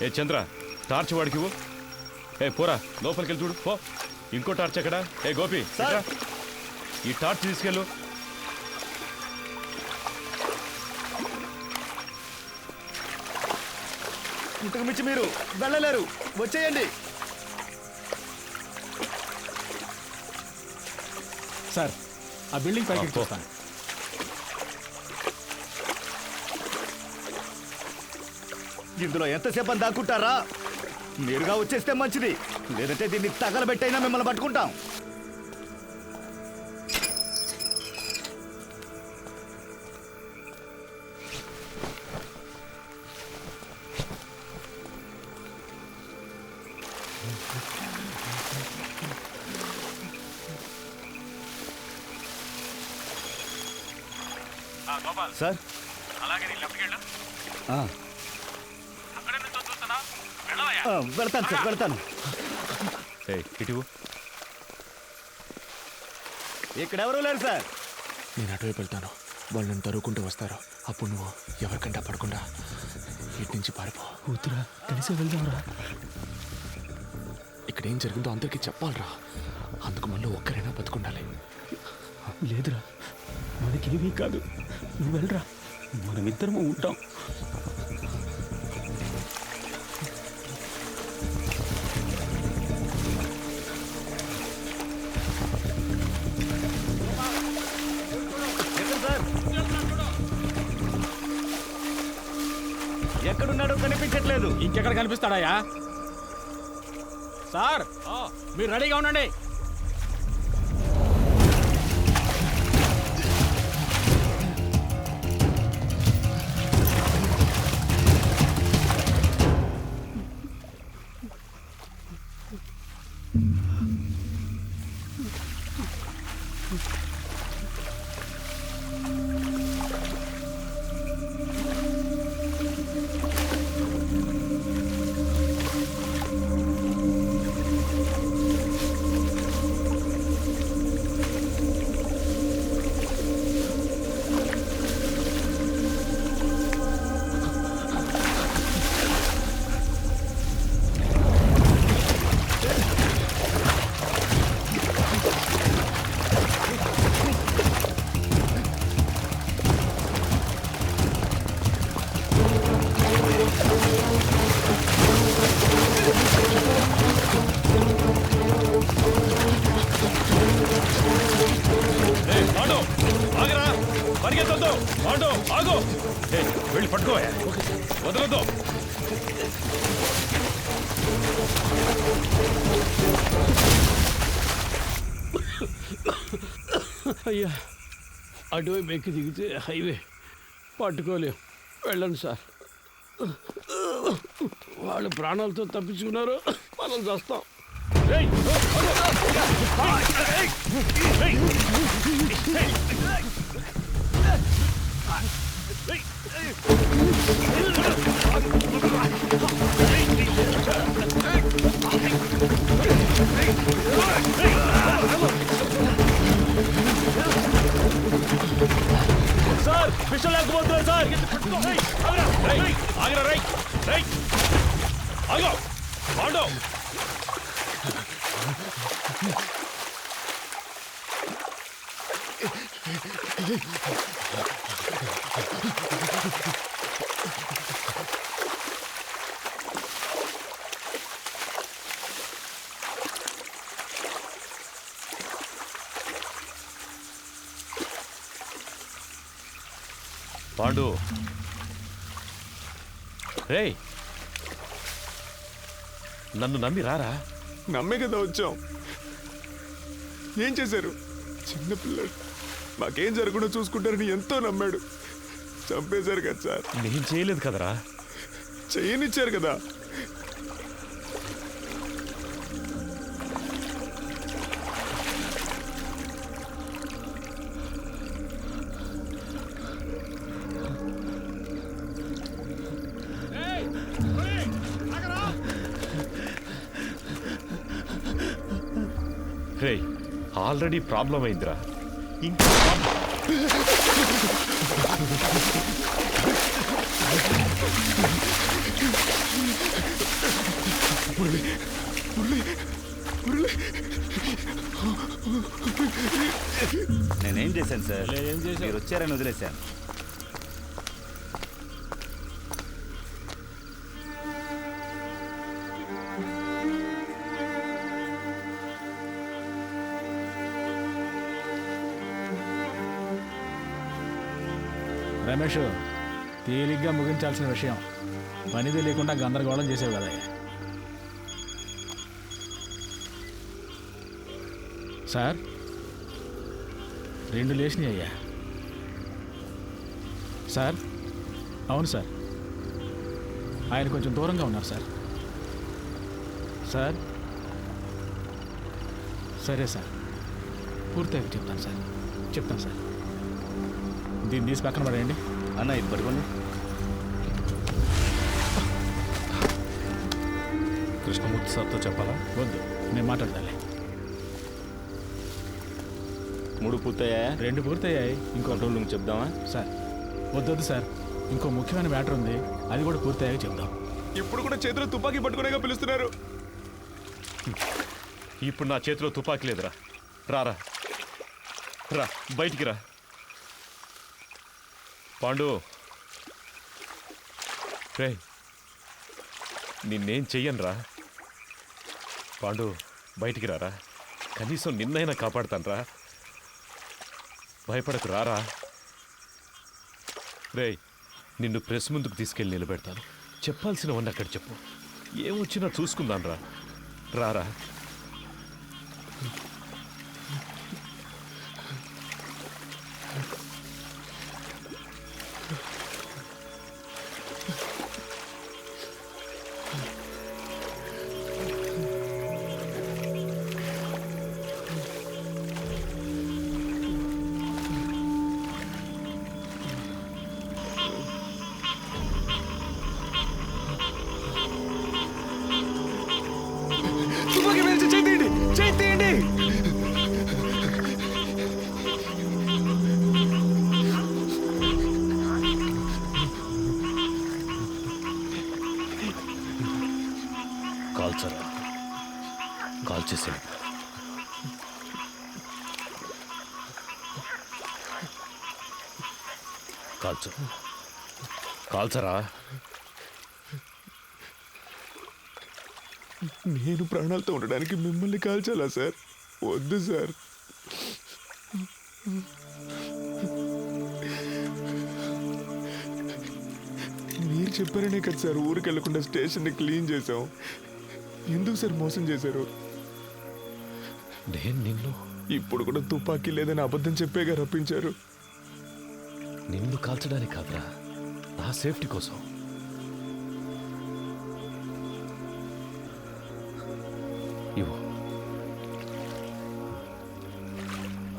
ఏ చంద్ర torch వాడికి ఇవ్వు. ఏ పోరా లోపలికి వెళ్ళి చూడు పో. ఇంకో టార్చ్ ఎక్కడ? ఏ గోపి ఈ టార్చ్ తీసుకెళ్ళు. ఇంతకు మించి మీరు వెళ్ళలేరు, వచ్చేయండి. సార్ ఆ బిల్డింగ్ పైకి చూస్తాను. ఇందులో ఎంతసేపు అని దాక్కుంటారా? మీరుగా వచ్చేస్తే మంచిది, లేదంటే దీన్ని తగలబెట్టైనా మిమ్మల్ని పట్టుకుంటాం. సార్ వెళ్తాను సార్, వెళ్తాను. ఇటు ఇక్కడెవరూ లేరు సార్. నేను అటువైపు వెళ్తాను, వాళ్ళు నన్ను తరువుకుంటూ వస్తారు. అప్పుడు నువ్వు ఎవరికంటా పడకుండా ఇటు నుంచి పారిపో. కూతురా కలిసి వెళ్దాంరా. ఇక్కడ ఏం జరిగిందో అందరికీ చెప్పాలరా, అందుకు మళ్ళీ ఒక్కరైనా బతుకుండాలి. లేదురా మనకేమీ కాదు, నువ్వు వెళ్ళరా, మనమిద్దరము ఉంటాం. ఎక్కడున్నాడో కనిపించట్లేదు. ఇంకెక్కడ కనిపిస్తాడాయా? సార్ మీరు రెడీగా ఉండండి. వెళ్ళి పట్టుకో, వదలొద్దు. అయ్యా అటువైపు ఎక్కి దిగితే హైవే పట్టుకోలేం, వెళ్ళండి సార్. వాళ్ళు ప్రాణాలతో తప్పించుకున్నారు, మనం చేస్తాం. సార్ విషయం లేకపోతున్నారు సార్. ఆగరా రై రై ఆగో పాండో. పాండు రే, నన్ను నమ్మి రారా. నమ్మే కదా వచ్చాం. ఏం చేశారు? చిన్నపిల్లడు, మాకేం జరగకుండా చూసుకుంటారని ఎంతో నమ్మాడు. చంపేశారు కదా సార్. నేను చేయలేదు కదరా. చేయనిచ్చారు కదా. రే ఆల్రెడీ ప్రాబ్లం అయిందిరా, ఇంకా నేనేం చేశాను సార్? ఏం చేశావు? మీరు వచ్చారని వదిలేశాను. రమేష్, తేలిగ్గా ముగించాల్సిన విషయం పని తెలియకుండా గందరగోళం చేసేవి కదా. సార్, 2 లేచినాయి అయ్యా. సార్, అవును సార్, ఆయన కొంచెం దూరంగా ఉన్నారు సార్. సార్, సరే సార్, పూర్తిగా చెప్తాను సార్. దీన్ని తీసి పక్కన పడేయండి. అన్న ఇది పట్టుకోండి. కృష్ణమూర్తి సార్తో చెప్పాలా? వద్దు, నేను మాట్లాడతాలే. 3 పూర్తయ్యా? 2 పూర్తయ్యాయి. ఇంకో కంట్రోల్ రూమ్ చెప్దామా? సార్, వద్దొద్దు సార్, ఇంకో ముఖ్యమైన మ్యాటర్ ఉంది, అది కూడా పూర్తయ్యాక చెప్దాం. ఇప్పుడు కూడా చేతిలో తుపాకీ పట్టుకునేగా పిలుస్తున్నారు. ఇప్పుడు నా చేతిలో తుపాకీ లేదురా. రారా, రా బయటికి రా. పాండు, రే నిన్నేం చెయ్యనురా. పాండు, బయటికి రారా. కనీసం నిన్నైనా కాపాడుతానురా. భయపడకు, రారా. రే, నిన్ను ప్రెస్ ముందుకు తీసుకెళ్ళి నిలబెడతాను. చెప్పాల్సినవన్నీ అక్కడ చెప్పు. ఏమొచ్చినా చూసుకుందాను రా. రారా. తుపాకీ వేసి చేయి తీయండి. కాల్చరా, కాల్చేసాడు. కాల్చరా. నేను ప్రాణాలతో ఉండడానికి మిమ్మల్ని కాల్చాలా సార్? వద్దు సార్. మీరు చెప్పారనే కదా సార్ ఊరికి వెళ్లకుండా స్టేషన్ని క్లీన్ చేసాం. ఎందుకు సార్ మోసం చేశారు? నేను నిన్ను ఇప్పుడు కూడా తుపాకీ లేదని అబద్ధం చెప్పేగా రప్పించారు. నిన్ను కాల్చడానికి కాదురా, నా సేఫ్టీ కోసం. ఇవ్వు,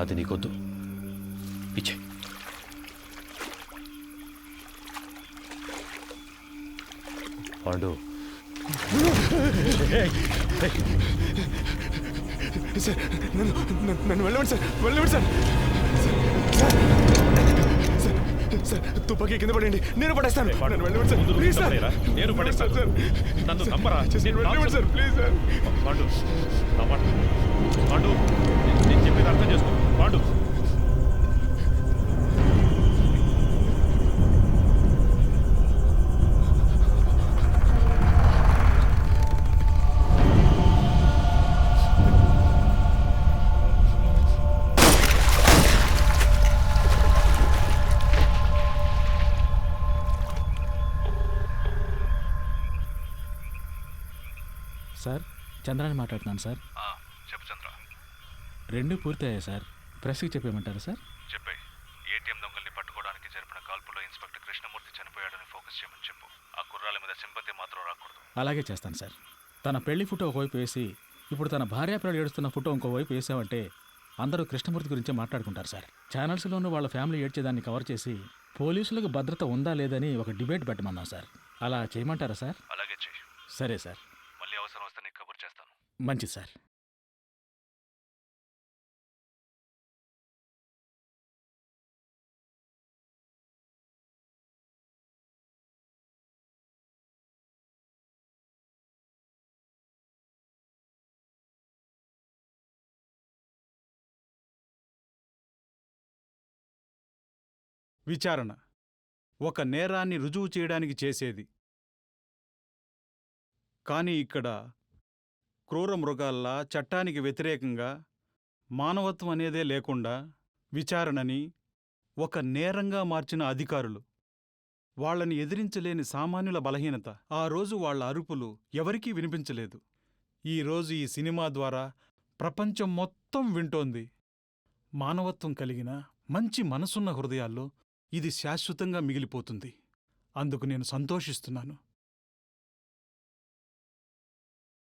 అది నీకొద్దు, ఇచ్చే. పాండు, సార్ నన్ను వెళ్ళండి సార్, వెళ్ళండి సార్. సార్ తుపాకీ కింద పడండి, నేను పడేస్తాను. నన్ను వెళ్ళండి సార్, ప్లీజ్ సార్. నేను పడేస్తాను సార్. నన్ను నమ్మరా. వెళ్ళండి సార్, ప్లీజ్ సార్. పాండు, నా మాట. పాండు, నేను చెప్పేది అర్థం చేసుకో. పాండు, సార్, చంద్రాని మాట్లాడుతున్నాను సార్. చెప్పు చంద్ర. 2 పూర్తయ్యాయి సార్. ప్రెస్కి చెప్పేయమంటారా సార్? చెప్పే. ఏటీఎం దొంగల్ని పట్టుకోవడానికి జరిపిన కాల్పులో ఇన్స్పెక్టర్ కృష్ణమూర్తి చనిపోయాడని ఫోకస్ చేయమని చెప్పు. ఆ కుర్రాల మీద సింపతి మాత్రం రాకూడదు. అలాగే చేస్తాను సార్. తన పెళ్లి ఫోటో ఒకవైపు వేసి ఇప్పుడు తన భార్యాపిల్లలు ఏడుస్తున్న ఫోటో ఇంకోవైపు వేసామంటే అందరూ కృష్ణమూర్తి గురించి మాట్లాడుకుంటారు సార్. ఛానల్స్లోనూ వాళ్ళ ఫ్యామిలీ ఏడ్చేదాన్ని కవర్ చేసి పోలీసులకు భద్రత ఉందా లేదని ఒక డిబేట్ పెట్టమన్నాం సార్. అలా చేయమంటారా సార్? అలాగే చెయ్యి. సరే సార్. మళ్ళీ అవసరం వస్తే నీకు కబుర్ చేస్తాను. మంచిది సార్. విచారణ ఒక నేరాన్ని రుజువు చేయడానికి చేసేది. కానీ ఇక్కడ క్రూర మృగాల్లా చట్టానికి వ్యతిరేకంగా మానవత్వం అనేదే లేకుండా విచారణని ఒక నేరంగా మార్చిన అధికారులు, వాళ్ళని ఎదిరించలేని సామాన్యుల బలహీనత. ఆ రోజు వాళ్ళ అరుపులు ఎవరికీ వినిపించలేదు. ఈరోజు ఈ సినిమా ద్వారా ప్రపంచం మొత్తం వింటోంది. మానవత్వం కలిగిన మంచి మనసున్న హృదయాల్లో ఇది శాశ్వతంగా మిగిలిపోతుంది. అందుకు నేను సంతోషిస్తున్నాను.